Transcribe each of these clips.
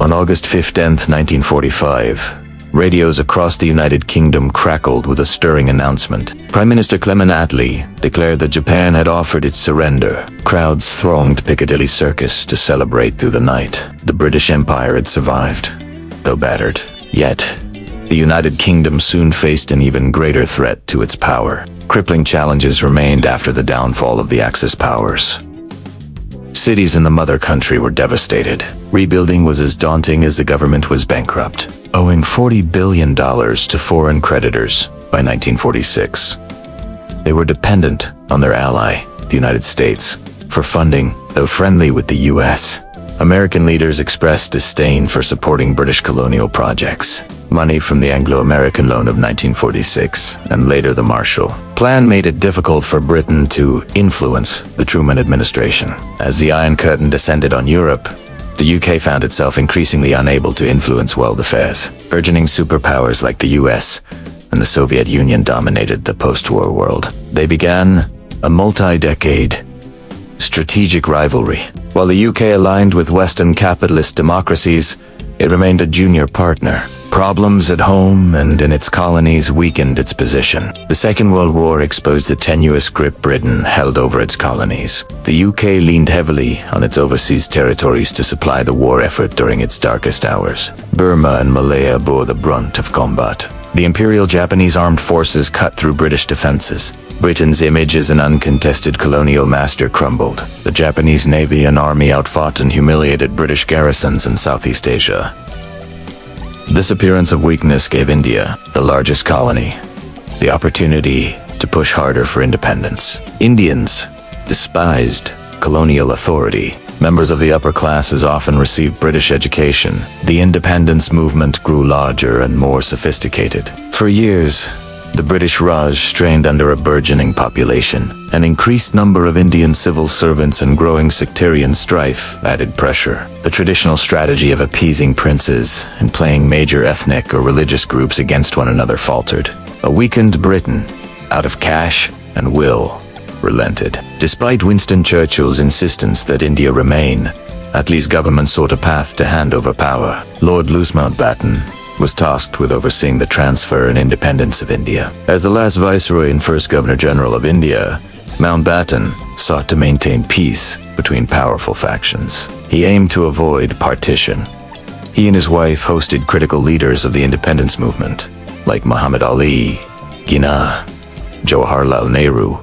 On August 15, 1945, radios across the United Kingdom crackled with a stirring announcement. Prime Minister Clement Attlee declared that Japan had offered its surrender. Crowds thronged Piccadilly Circus to celebrate through the night. The British Empire had survived, though battered. Yet, the United Kingdom soon faced an even greater threat to its power. Crippling challenges remained after the downfall of the Axis powers. Cities in the mother country were devastated. Rebuilding was as daunting as the government was bankrupt, owing $40 billion to foreign creditors by 1946. They were dependent on their ally, the United States, for funding, though friendly with the U.S. American leaders expressed disdain for supporting British colonial projects. Money from the Anglo-American Loan of 1946, and later the Marshall Plan, made it difficult for Britain to influence the Truman administration. As the Iron Curtain descended on Europe, the UK found itself increasingly unable to influence world affairs. Burgeoning superpowers like the US and the Soviet Union dominated the post-war world. They began a multi-decade strategic rivalry. While the UK aligned with Western capitalist democracies, it remained a junior partner. Problems at home and in its colonies weakened its position. The Second World War exposed the tenuous grip Britain held over its colonies. The UK leaned heavily on its overseas territories to supply the war effort during its darkest hours. Burma and Malaya bore the brunt of combat. The Imperial Japanese armed forces cut through British defenses. Britain's image as an uncontested colonial master crumbled. The Japanese navy and army outfought and humiliated British garrisons in Southeast Asia. This appearance of weakness gave India, the largest colony, the opportunity to push harder for independence. Indians despised colonial authority. Members of the upper classes often received British education. The independence movement grew larger and more sophisticated. For years, the British Raj strained under a burgeoning population. An increased number of Indian civil servants and growing sectarian strife added pressure. The traditional strategy of appeasing princes and playing major ethnic or religious groups against one another faltered. A weakened Britain, out of cash and will, relented. Despite Winston Churchill's insistence that India remain, Attlee's government sought a path to hand over power. Lord Mountbatten was tasked with overseeing the transfer and independence of India. As the last Viceroy and first Governor-General of India, Mountbatten sought to maintain peace between powerful factions. He aimed to avoid partition. He and his wife hosted critical leaders of the independence movement, like Muhammad Ali, Jinnah, Jawaharlal Nehru,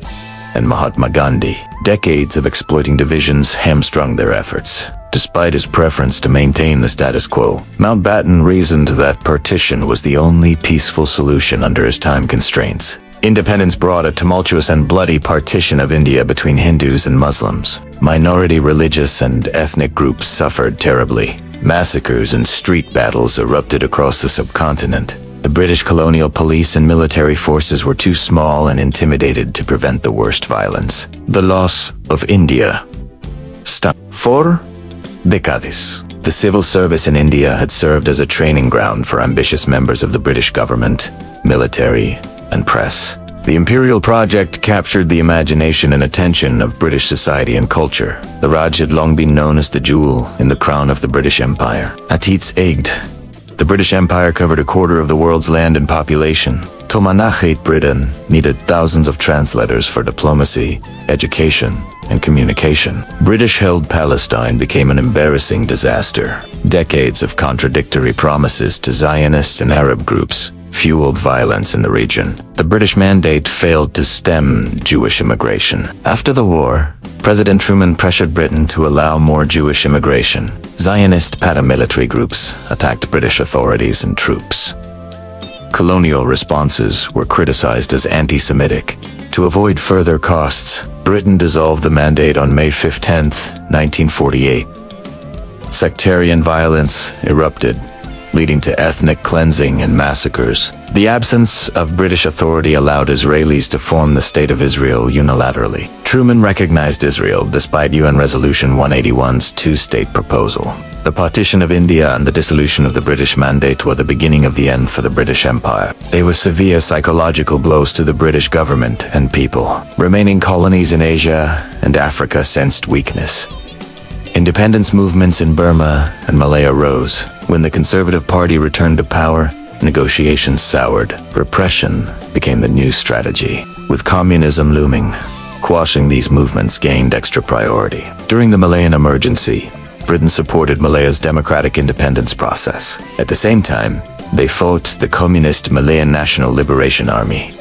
and Mahatma Gandhi. Decades of exploiting divisions hamstrung their efforts. Despite his preference to maintain the status quo, Mountbatten reasoned that partition was the only peaceful solution under his time constraints. Independence brought a tumultuous and bloody partition of India between Hindus and Muslims. Minority religious and ethnic groups suffered terribly. Massacres and street battles erupted across the subcontinent. The British colonial police and military forces were too small and intimidated to prevent the worst violence. The loss of India stopped. 4 decades. The civil service in India had served as a training ground for ambitious members of the British government, military, and press. The Imperial project captured the imagination and attention of British society and culture. The Raj had long been known as the jewel in the crown of the British Empire. At its age, the British Empire covered a quarter of the world's land and population. To manage Britain needed thousands of translators for diplomacy, education, and communication. British-held Palestine became an embarrassing disaster. Decades of contradictory promises to Zionists and Arab groups fueled violence in the region. The British mandate failed to stem Jewish immigration. After the war, President Truman pressured Britain to allow more Jewish immigration. Zionist paramilitary groups attacked British authorities and troops. Colonial responses were criticized as anti-Semitic. To avoid further costs, Britain dissolved the mandate on May 15, 1948. Sectarian violence erupted, leading to ethnic cleansing and massacres. The absence of British authority allowed Israelis to form the State of Israel unilaterally. Truman recognized Israel despite UN Resolution 181's two-state proposal. The partition of India and the dissolution of the British Mandate were the beginning of the end for the British Empire. They were severe psychological blows to the British government and people. Remaining colonies in Asia and Africa sensed weakness. Independence movements in Burma and Malaya rose. When the Conservative Party returned to power, negotiations soured. Repression became the new strategy. With communism looming, quashing these movements gained extra priority. During the Malayan emergency, Britain supported Malaya's democratic independence process. At the same time, they fought the Communist Malayan National Liberation Army.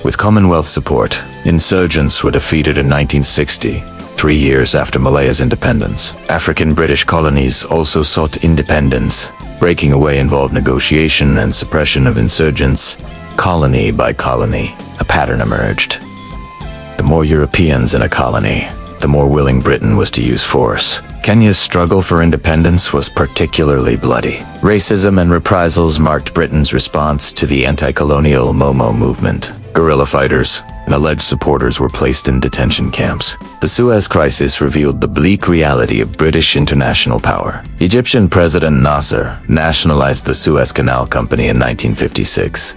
With Commonwealth support, insurgents were defeated in 1960, 3 years after Malaya's independence. African British colonies also sought independence. Breaking away involved negotiation and suppression of insurgents. Colony by colony, a pattern emerged. The more Europeans in a colony, the more willing Britain was to use force. Kenya's struggle for independence was particularly bloody. Racism and reprisals marked Britain's response to the anti-colonial Momo movement. Guerrilla fighters and alleged supporters were placed in detention camps. The Suez crisis revealed the bleak reality of British international power. Egyptian President Nasser nationalized the Suez Canal Company in 1956.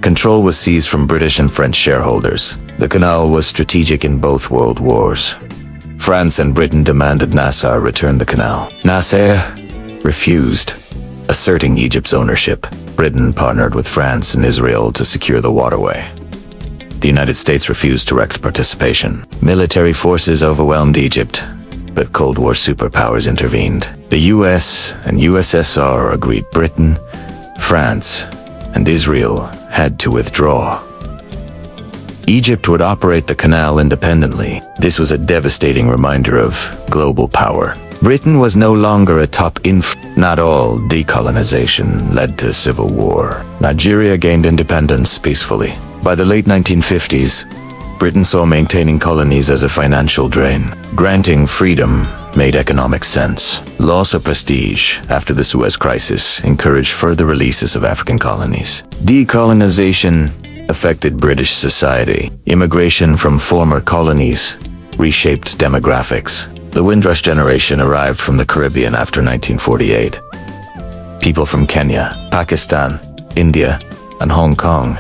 Control was seized from British and French shareholders. The canal was strategic in both world wars. France and Britain demanded Nasser return the canal. Nasser refused, asserting Egypt's ownership. Britain partnered with France and Israel to secure the waterway. The United States refused direct participation. Military forces overwhelmed Egypt, but Cold War superpowers intervened. The US and USSR agreed. Britain, France, and Israel had to withdraw. Egypt would operate the canal independently. This was a devastating reminder of global power. Britain was no longer a top Not all decolonization led to civil war. Nigeria gained independence peacefully. By the late 1950s, Britain saw maintaining colonies as a financial drain. Granting freedom made economic sense. Loss of prestige after the Suez Crisis encouraged further releases of African colonies. Decolonization affected British society. Immigration from former colonies reshaped demographics. The Windrush generation arrived from the Caribbean after 1948. People from Kenya, Pakistan, India, and Hong Kong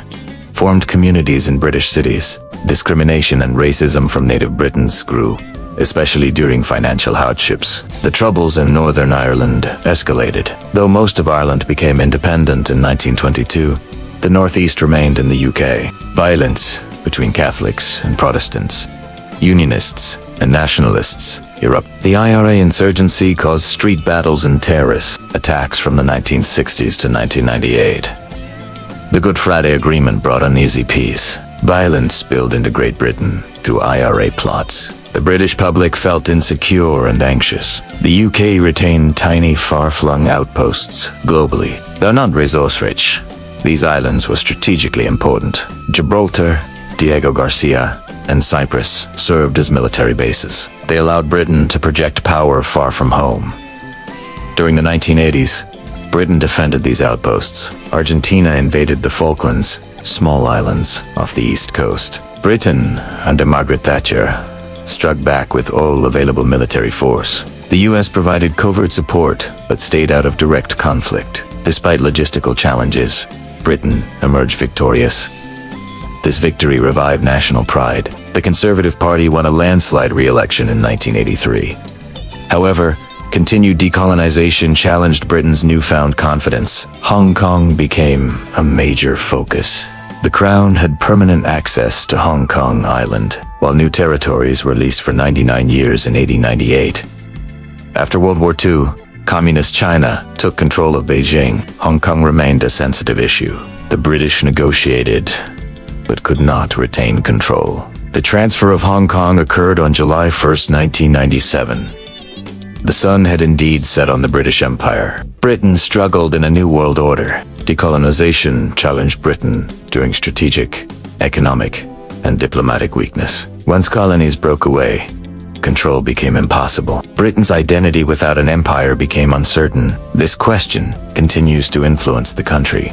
formed communities in British cities. Discrimination and racism from native Britons grew, especially during financial hardships. The troubles in Northern Ireland escalated. Though most of Ireland became independent in 1922, the Northeast remained in the UK. Violence between Catholics and Protestants, Unionists and Nationalists erupted. The IRA insurgency caused street battles and terrorist attacks from the 1960s to 1998. The Good Friday Agreement brought uneasy peace. Violence spilled into Great Britain through IRA plots. The British public felt insecure and anxious. The UK retained tiny, far-flung outposts globally. Though not resource-rich, these islands were strategically important. Gibraltar, Diego Garcia, and Cyprus served as military bases. They allowed Britain to project power far from home. During the 1980s, Britain defended these outposts. Argentina invaded the Falklands, small islands off the east coast. Britain, under Margaret Thatcher, struck back with all available military force. The US provided covert support, but stayed out of direct conflict. Despite logistical challenges, Britain emerged victorious. This victory revived national pride. The Conservative Party won a landslide re-election in 1983. However, continued decolonization challenged Britain's newfound confidence. Hong Kong became a major focus. The Crown had permanent access to Hong Kong Island, while new territories were leased for 99 years in 1898. After World War II, Communist China took control of Beijing. Hong Kong remained a sensitive issue. The British negotiated, but could not retain control. The transfer of Hong Kong occurred on July 1, 1997. The sun had indeed set on the British Empire. Britain struggled in a new world order. Decolonization challenged Britain during strategic, economic, and diplomatic weakness. Once colonies broke away, control became impossible. Britain's identity without an empire became uncertain. This question continues to influence the country.